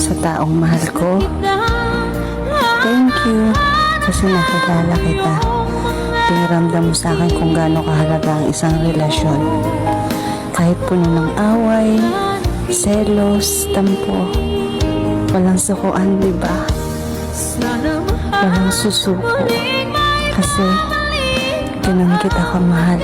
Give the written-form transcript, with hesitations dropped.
sa taong mahal ko. Thank you kasi nakilala kita. Piniramdam mo sa akin kung gaano kahalaga ang isang relasyon. Kahit puno ng away, selos, tampo, walang sukuan, diba? Walang susuko kasi ganun kita kamahal.